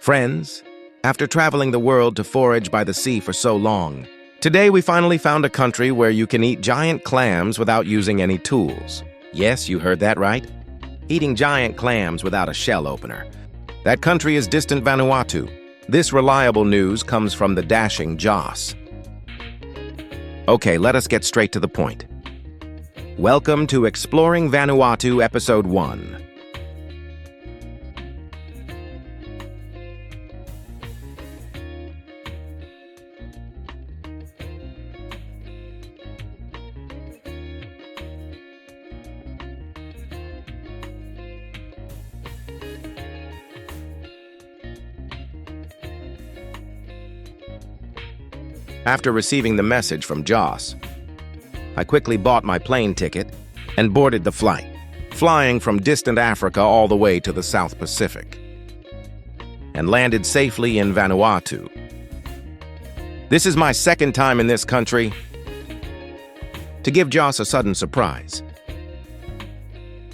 Friends, after traveling the world to forage by the sea for so long, today we finally found a country where you can eat giant clams without using any tools. Yes, you heard that right. Eating giant clams without a shell opener. That country is distant Vanuatu. This reliable news comes from the dashing Joss. Okay, let us get straight to the point. Welcome to Exploring Vanuatu Episode 1. After receiving the message from Joss, I quickly bought my plane ticket and boarded the flight, flying from distant Africa all the way to the South Pacific, and landed safely in Vanuatu. This is my second time in this country. To give Joss a sudden surprise,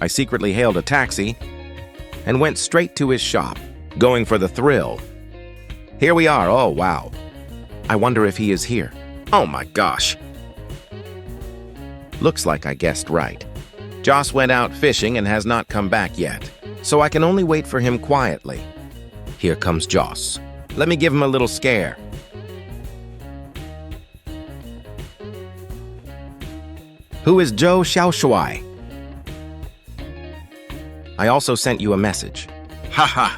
I secretly hailed a taxi and went straight to his shop, going for the thrill. Here we are. Oh, wow. I wonder if he is here. Oh my gosh. Looks like I guessed right. Joss went out fishing and has not come back yet, so I can only wait for him quietly. Here comes Joss. Let me give him a little scare. Who is Joe Xiaoshuai? I also sent you a message. Haha.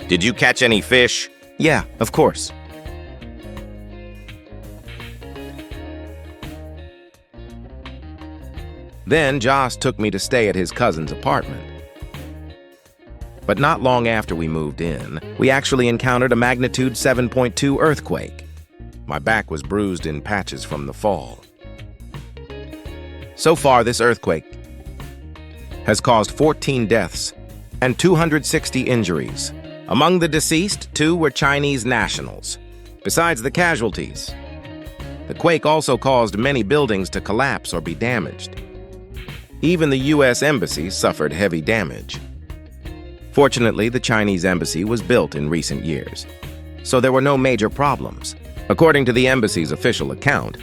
Did you catch any fish? Yeah, of course. Then Joss took me to stay at his cousin's apartment. But not long after we moved in, we actually encountered a magnitude 7.2 earthquake. My back was bruised in patches from the fall. So far, this earthquake has caused 14 deaths and 260 injuries. Among the deceased, 2 were Chinese nationals. Besides the casualties, the quake also caused many buildings to collapse or be damaged. Even the U.S. Embassy suffered heavy damage. Fortunately, the Chinese embassy was built in recent years, so there were no major problems. According to the embassy's official account,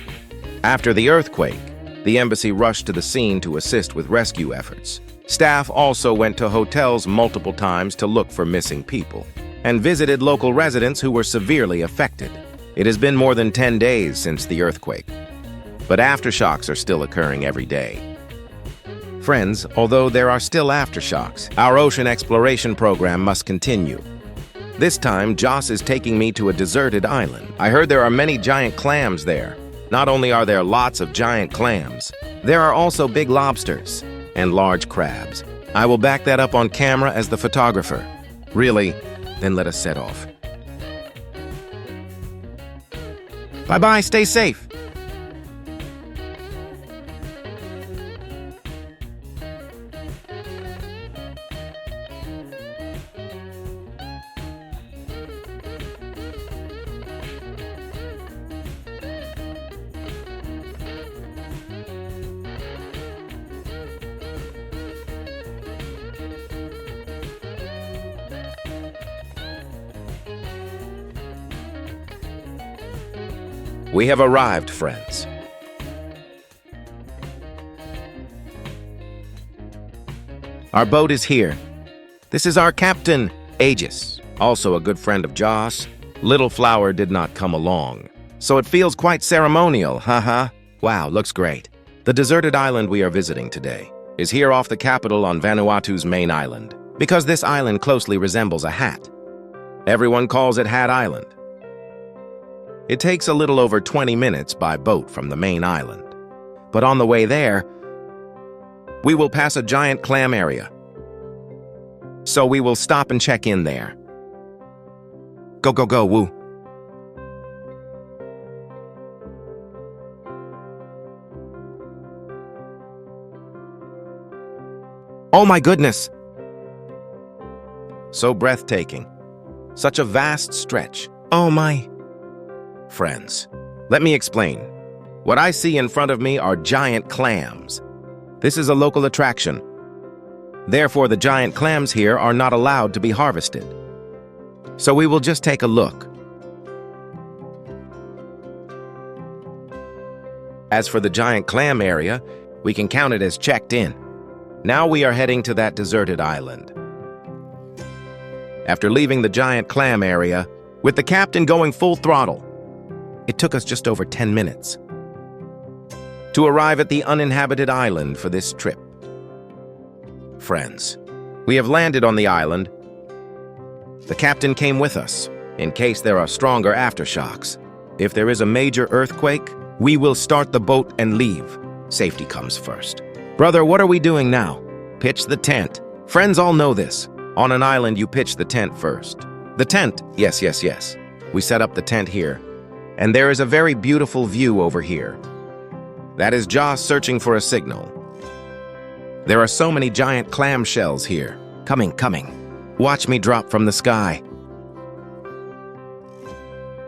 after the earthquake, the embassy rushed to the scene to assist with rescue efforts. Staff also went to hotels multiple times to look for missing people and visited local residents who were severely affected. It has been more than 10 days since the earthquake, but aftershocks are still occurring every day. Friends, although there are still aftershocks, our ocean exploration program must continue. This time, Joss is taking me to a deserted island. I heard there are many giant clams there. Not only are there lots of giant clams, there are also big lobsters and large crabs. I will back that up on camera as the photographer. Really? Then let us set off. Bye-bye, stay safe. We have arrived, friends. Our boat is here. This is our captain, Aegis, also a good friend of Joss. Little Flower did not come along, so it feels quite ceremonial, haha. Wow, looks great. The deserted island we are visiting today is here off the capital on Vanuatu's main island, because this island closely resembles a hat. Everyone calls it Hat Island. It takes a little over 20 minutes by boat from the main island. But on the way there, we will pass a giant clam area. So we will stop and check in there. Go, go, go, woo. Oh my goodness! So breathtaking. Such a vast stretch. Oh my... Friends, let me explain. What I see in front of me are giant clams. This is a local attraction. Therefore, the giant clams here are not allowed to be harvested. So we will just take a look. As for the giant clam area, we can count it as checked in. Now we are heading to that deserted island. After leaving the giant clam area, with the captain going full throttle, it took us just over 10 minutes to arrive at the uninhabited island for this trip. Friends, we have landed on the island. The captain came with us, in case there are stronger aftershocks. If there is a major earthquake, we will start the boat and leave. Safety comes first. Brother, what are we doing now? Pitch the tent. Friends all know this. On an island, you pitch the tent first. The tent, yes. We set up the tent here. And there is a very beautiful view over here. That is Joss searching for a signal. There are so many giant clam shells here. Coming. Watch me drop from the sky.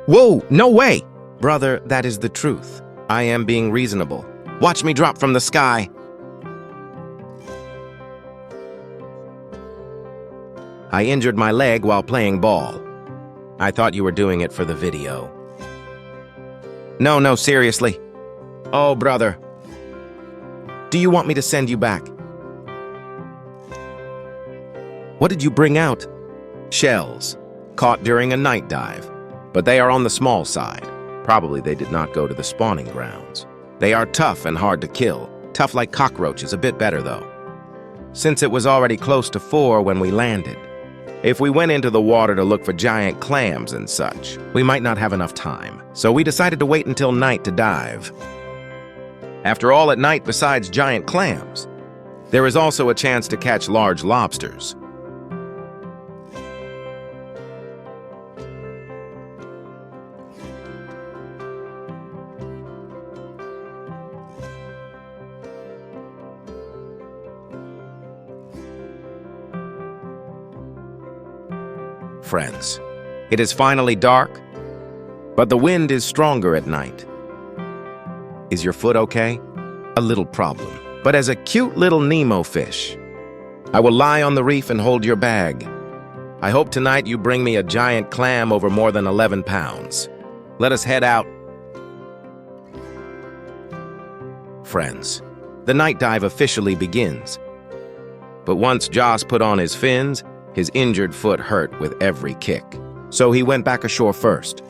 Whoa, no way! Brother, that is the truth. I am being reasonable. Watch me drop from the sky. I injured my leg while playing ball. I thought you were doing it for the video. No, seriously. Oh, brother. Do you want me to send you back? What did you bring out? Shells, caught during a night dive. But they are on the small side. Probably they did not go to the spawning grounds. They are tough and hard to kill. Tough like cockroaches, a bit better though. Since it was already close to 4 when we landed. If we went into the water to look for giant clams and such, we might not have enough time. So we decided to wait until night to dive. After all, at night, besides giant clams, there is also a chance to catch large lobsters. Friends, it is finally dark, but the wind is stronger at night. Is your foot okay? A little problem. But as a cute little Nemo fish, I will lie on the reef and hold your bag. I hope tonight you bring me a giant clam over more than 11 pounds. Let us head out. Friends, the night dive officially begins. But once Joss put on his fins, his injured foot hurt with every kick. So he went back ashore first.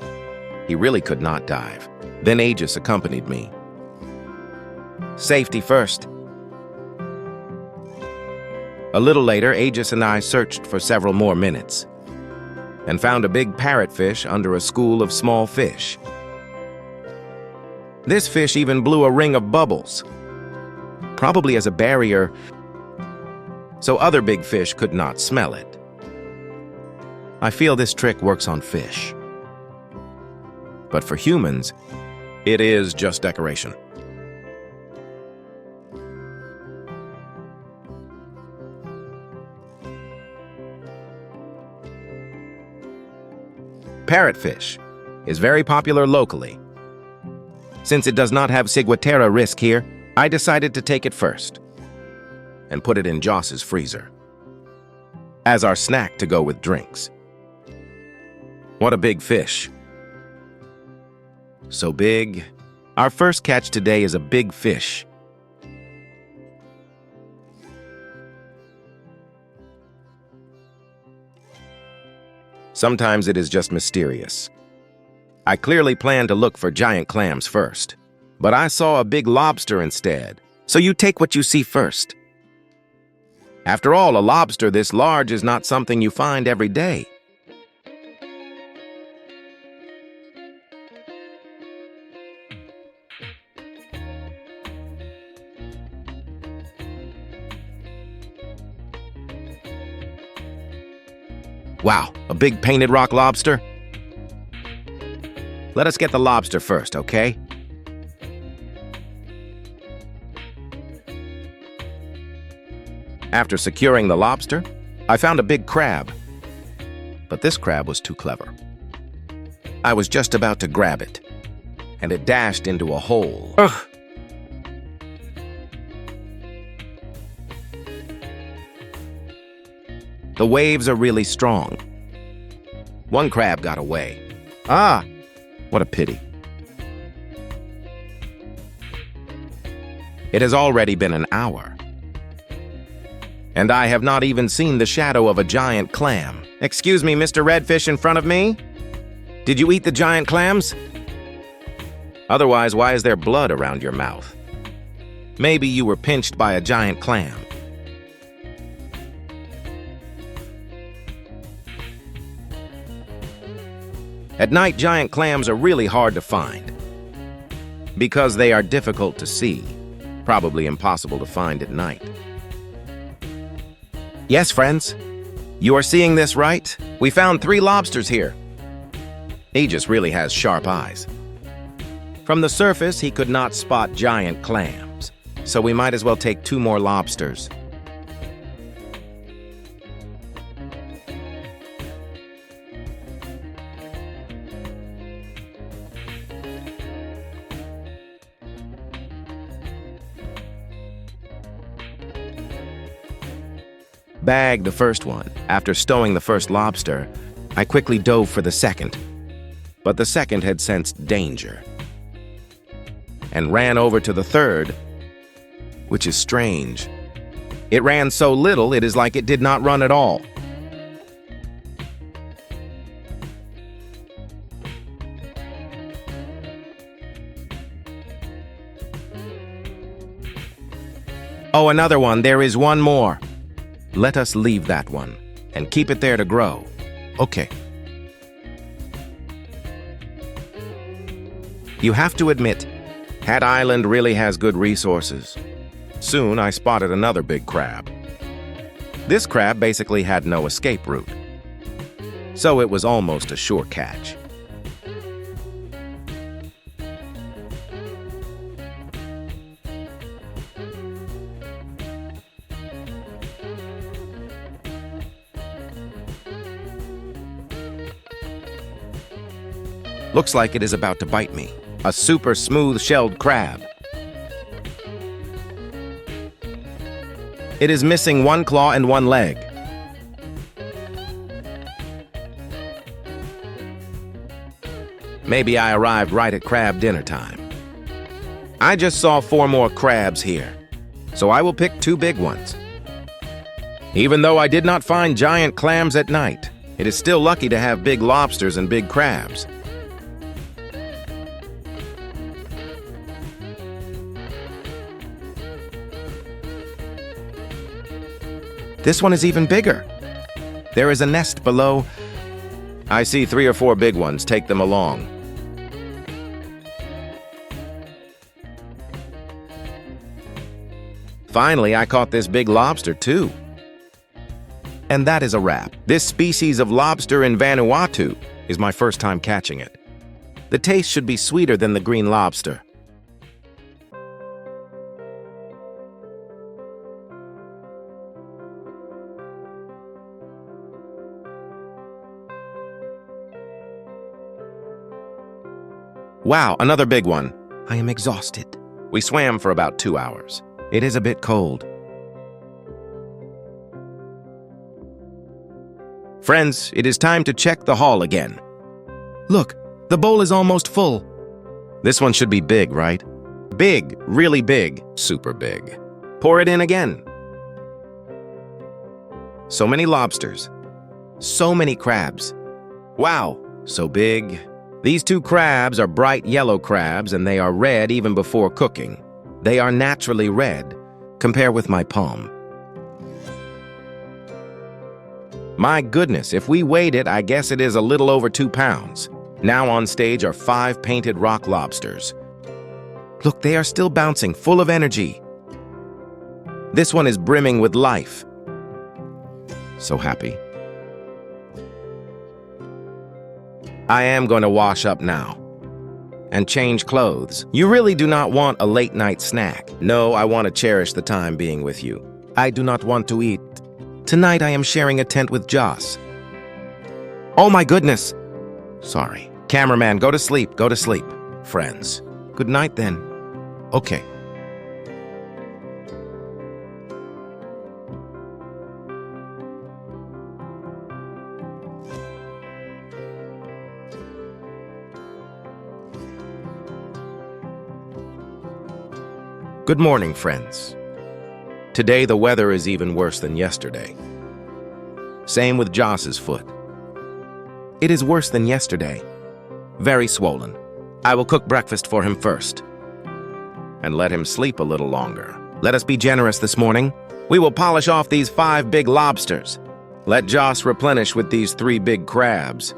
He really could not dive. Then Aegis accompanied me. Safety first. A little later, Aegis and I searched for several more minutes and found a big parrotfish under a school of small fish. This fish even blew a ring of bubbles, probably as a barrier so other big fish could not smell it. I feel this trick works on fish. But for humans, it is just decoration. Parrotfish is very popular locally. Since it does not have ciguatera risk here, I decided to take it first and put it in Joss's freezer as our snack to go with drinks. What a big fish. So big. Our first catch today is a big fish. Sometimes it is just mysterious. I clearly planned to look for giant clams first, but I saw a big lobster instead. So you take what you see first. After all, a lobster this large is not something you find every day. Wow, a big painted rock lobster? Let us get the lobster first, okay? After securing the lobster, I found a big crab. But this crab was too clever. I was just about to grab it, and it dashed into a hole. Ugh. The waves are really strong. One crab got away. Ah, what a pity. It has already been an hour, and I have not even seen the shadow of a giant clam. Excuse me, Mr. Redfish in front of me? Did you eat the giant clams? Otherwise, why is there blood around your mouth? Maybe you were pinched by a giant clam. At night, giant clams are really hard to find because they are difficult to see, probably impossible to find at night. Yes, friends, you are seeing this right? We found 3 lobsters here. Aegis really has sharp eyes. From the surface, he could not spot giant clams, so we might as well take 2 more lobsters. Bagged the first one. After stowing the first lobster, I quickly dove for the second. But the second had sensed danger and ran over to the third, which is strange. It ran so little, it is like it did not run at all. Oh, another one. There is one more. Let us leave that one and keep it there to grow. Okay. You have to admit, Hat Island really has good resources. Soon I spotted another big crab. This crab basically had no escape route, so it was almost a sure catch. Looks like it is about to bite me. A super smooth-shelled crab. It is missing one claw and one leg. Maybe I arrived right at crab dinner time. I just saw 4 more crabs here, so I will pick 2 big ones. Even though I did not find giant clams at night, it is still lucky to have big lobsters and big crabs. This one is even bigger. There is a nest below. I see 3 or 4 big ones. Take them along. Finally, I caught this big lobster too. And that is a wrap. This species of lobster in Vanuatu is my first time catching it. The taste should be sweeter than the green lobster. Wow, another big one. I am exhausted. We swam for about 2 hours. It is a bit cold. Friends, it is time to check the haul again. Look, the bowl is almost full. This one should be big, right? Big, really big, super big. Pour it in again. So many lobsters. So many crabs. Wow, so big. These 2 crabs are bright yellow crabs, and they are red even before cooking. They are naturally red. Compare with my palm. My goodness, if we weighed it, I guess it is a little over 2 pounds. Now on stage are 5 painted rock lobsters. Look, they are still bouncing, full of energy. This one is brimming with life. So happy. I am going to wash up now and change clothes. You really do not want a late night snack. No, I want to cherish the time being with you. I do not want to eat. Tonight I am sharing a tent with Joss. Oh my goodness. Sorry. Cameraman, go to sleep, go to sleep. Friends, good night then. Okay. Good morning, friends. Today the weather is even worse than yesterday. Same with Joss's foot. It is worse than yesterday. Very swollen. I will cook breakfast for him first and let him sleep a little longer. Let us be generous this morning. We will polish off these 5 big lobsters. Let Joss replenish with these 3 big crabs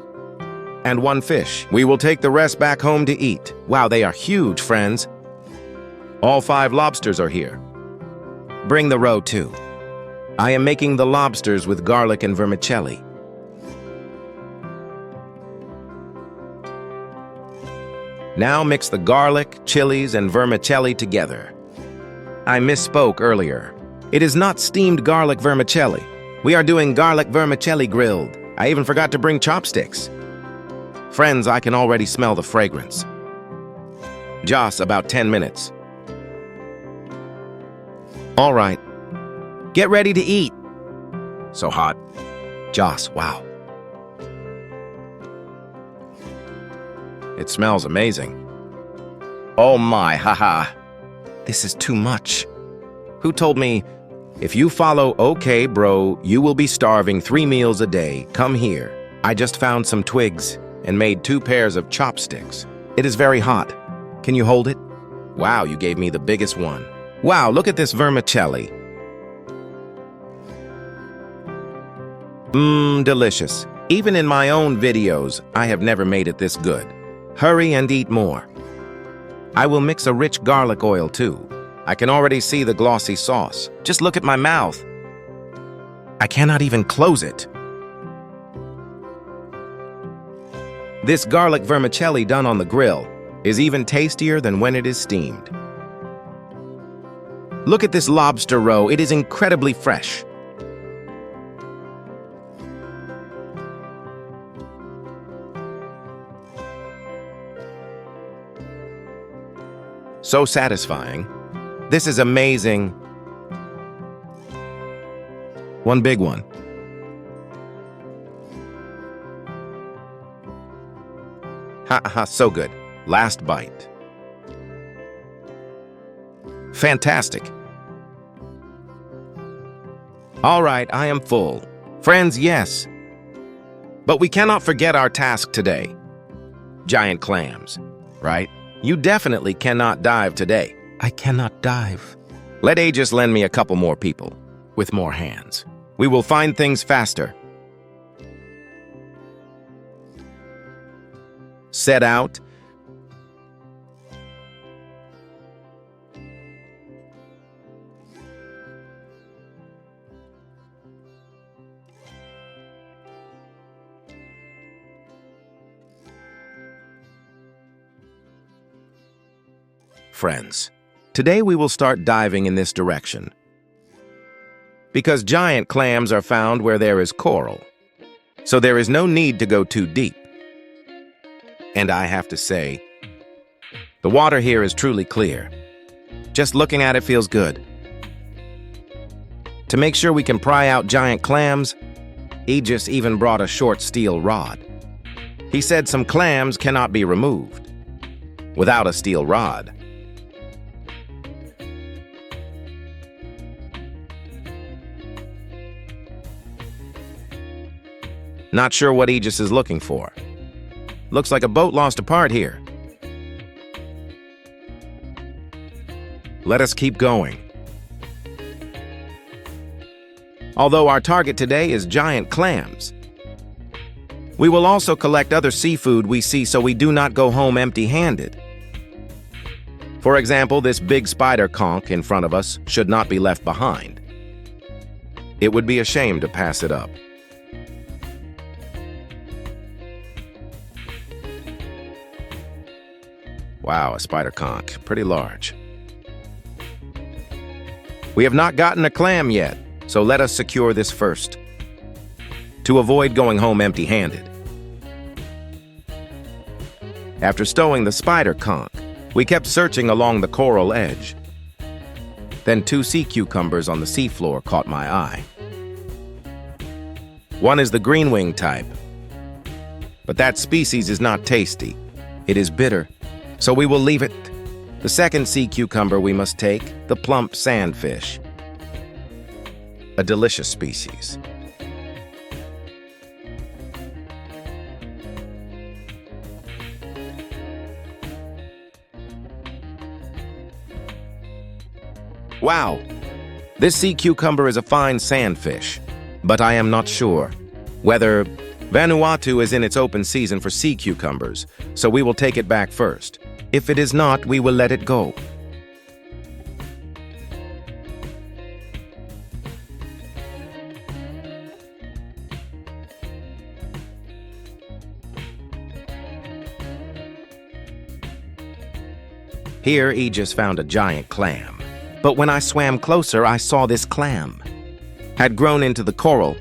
and 1 fish. We will take the rest back home to eat. Wow, they are huge, friends. All 5 lobsters are here. Bring the roe too. I am making the lobsters with garlic and vermicelli. Now mix the garlic, chilies, and vermicelli together. I misspoke earlier. It is not steamed garlic vermicelli. We are doing garlic vermicelli grilled. I even forgot to bring chopsticks. Friends, I can already smell the fragrance. Joss, about 10 minutes. All right. Get ready to eat. So hot. Joss, wow. It smells amazing. Oh my, haha. This is too much. Who told me, if you follow okay, bro, you will be starving 3 meals a day. Come here. I just found some twigs and made 2 pairs of chopsticks. It is very hot. Can you hold it? Wow, you gave me the biggest one. Wow, look at this vermicelli. Delicious. Even in my own videos, I have never made it this good. Hurry and eat more. I will mix a rich garlic oil too. I can already see the glossy sauce. Just look at my mouth. I cannot even close it. This garlic vermicelli done on the grill is even tastier than when it is steamed. Look at this lobster roe. It is incredibly fresh. So satisfying. This is amazing. One big one. Ha ha, so good. Last bite. Fantastic. All right, I am full. Friends, yes. But we cannot forget our task today. Giant clams, right? You definitely cannot dive today. I cannot dive. Let Aegis lend me a couple more people with more hands. We will find things faster. Set out. Friends, today we will start diving in this direction. Because giant clams are found where there is coral, so there is no need to go too deep. And I have to say, the water here is truly clear. Just looking at it feels good. To make sure we can pry out giant clams, Aegis even brought a short steel rod. He said some clams cannot be removed without a steel rod. Not sure what Aegis is looking for. Looks like a boat lost a part here. Let us keep going. Although our target today is giant clams, we will also collect other seafood we see so we do not go home empty-handed. For example, this big spider conch in front of us should not be left behind. It would be a shame to pass it up. Wow, a spider conch, pretty large. We have not gotten a clam yet, so let us secure this first, to avoid going home empty-handed. After stowing the spider conch, we kept searching along the coral edge. Then 2 sea cucumbers on the seafloor caught my eye. One is the green-wing type, but that species is not tasty. It is bitter, so we will leave it. The second sea cucumber we must take, the plump sandfish. A delicious species. Wow! This sea cucumber is a fine sandfish, but I am not sure whether Vanuatu is in its open season for sea cucumbers, so we will take it back first. If it is not, we will let it go. Here, Aegis found a giant clam. But when I swam closer, I saw this clam had grown into the coral.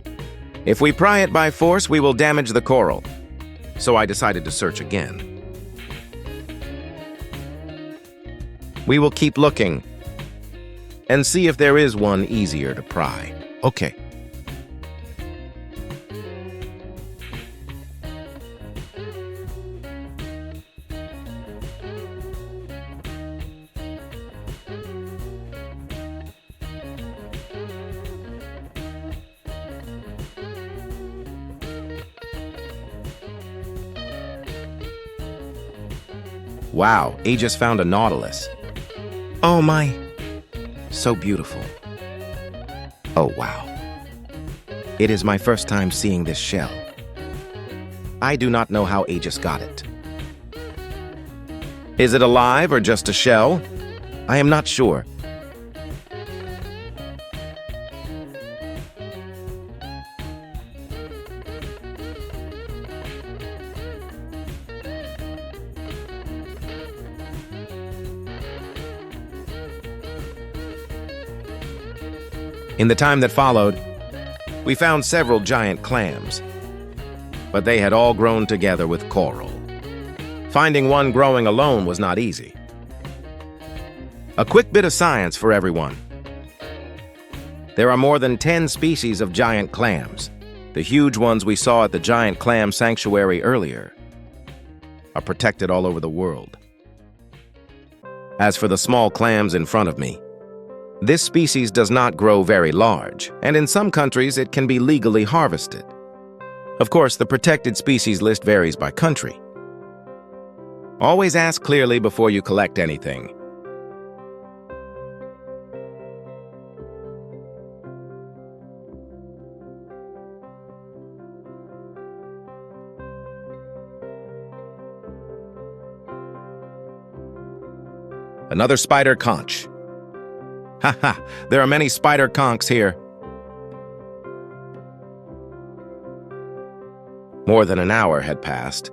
If we pry it by force, we will damage the coral. So I decided to search again. We will keep looking and see if there is one easier to pry. Okay. Wow, Aegis found a nautilus. Oh my, so beautiful. Oh wow. It is my first time seeing this shell. I do not know how Aegis got it. Is it alive or just a shell? I am not sure. In the time that followed, we found several giant clams, but they had all grown together with coral. Finding one growing alone was not easy. A quick bit of science for everyone. There are more than 10 species of giant clams. The huge ones we saw at the Giant Clam Sanctuary earlier are protected all over the world. As for the small clams in front of me, this species does not grow very large, and in some countries it can be legally harvested. Of course, the protected species list varies by country. Always ask clearly before you collect anything. Another spider conch. Haha, there are many spider conchs here. More than an hour had passed,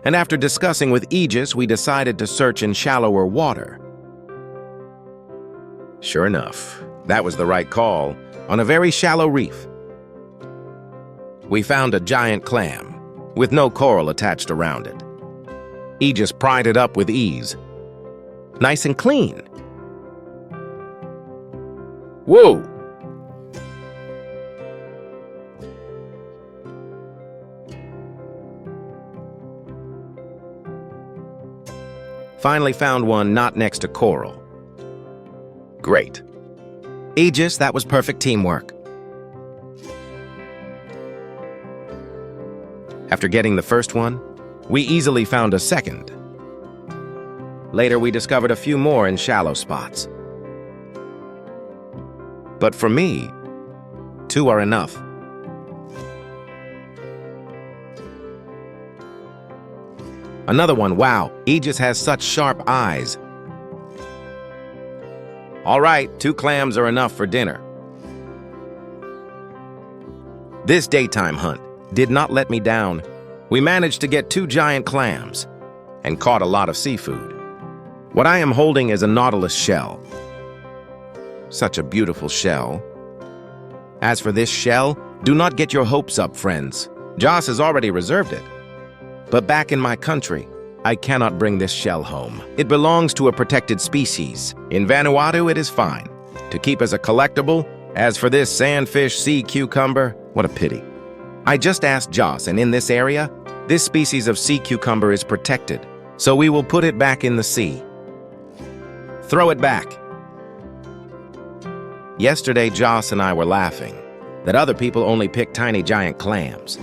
and after discussing with Aegis, we decided to search in shallower water. Sure enough, that was the right call, on a very shallow reef. We found a giant clam, with no coral attached around it. Aegis pried it up with ease. Nice and clean. Whoa! Finally found one not next to coral. Great. Aegis, that was perfect teamwork. After getting the first one, we easily found a second. Later, we discovered a few more in shallow spots. But for me, 2 are enough. Another one, wow, Aegis has such sharp eyes. All right, 2 clams are enough for dinner. This daytime hunt did not let me down. We managed to get 2 giant clams and caught a lot of seafood. What I am holding is a nautilus shell. Such a beautiful shell. As for this shell, do not get your hopes up, friends. Joss has already reserved it. But back in my country, I cannot bring this shell home. It belongs to a protected species. In Vanuatu, it is fine to keep as a collectible. As for this sandfish sea cucumber, what a pity. I just asked Joss, and in this area, this species of sea cucumber is protected, so we will put it back in the sea. Throw it back. Yesterday, Joss and I were laughing that other people only pick tiny giant clams.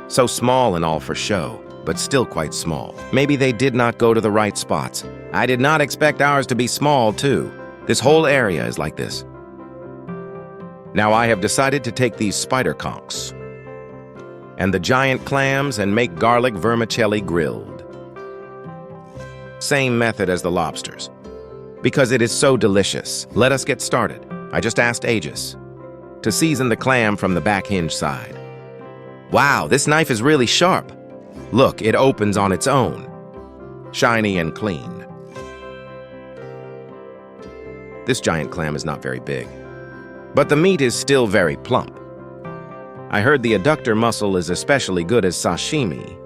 So small and all for show, but still quite small. Maybe they did not go to the right spots. I did not expect ours to be small, too. This whole area is like this. Now I have decided to take these spider conchs and the giant clams and make garlic vermicelli grilled. Same method as the lobsters. Because it is so delicious, let us get started. I just asked Aegis to season the clam from the back hinge side. Wow, this knife is really sharp. Look, it opens on its own. Shiny and clean. This giant clam is not very big, but the meat is still very plump. I heard the adductor muscle is especially good as sashimi.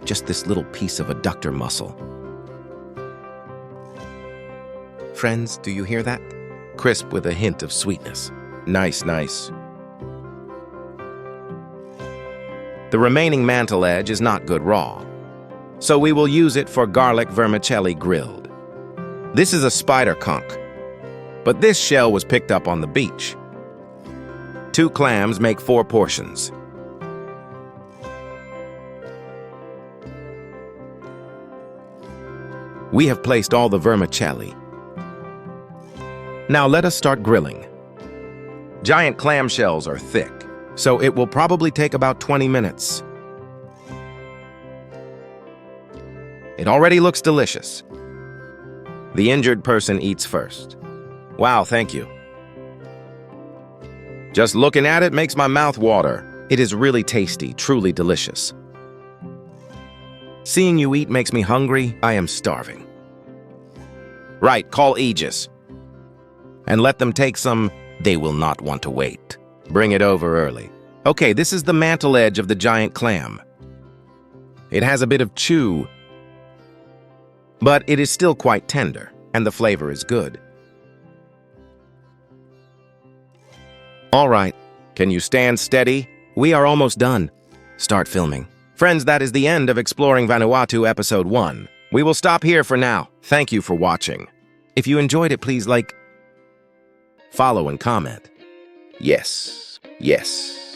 Just this little piece of adductor muscle. Friends, do you hear that? Crisp with a hint of sweetness. Nice, nice. The remaining mantle edge is not good raw, so we will use it for garlic vermicelli grilled. This is a spider conch, but this shell was picked up on the beach. 2 clams make 4 portions. We have placed all the vermicelli. Now let us start grilling. Giant clam shells are thick, so it will probably take about 20 minutes. It already looks delicious. The injured person eats first. Wow, thank you. Just looking at it makes my mouth water. It is really tasty, truly delicious. Seeing you eat makes me hungry. I am starving. Right, call Aegis. And let them take some. They will not want to wait. Bring it over early. Okay, this is the mantle edge of the giant clam. It has a bit of chew, but it is still quite tender, and the flavor is good. All right, can you stand steady? We are almost done. Start filming. Friends, that is the end of Exploring Vanuatu Episode 1. We will stop here for now. Thank you for watching. If you enjoyed it, please like, follow, and comment. Yes, yes.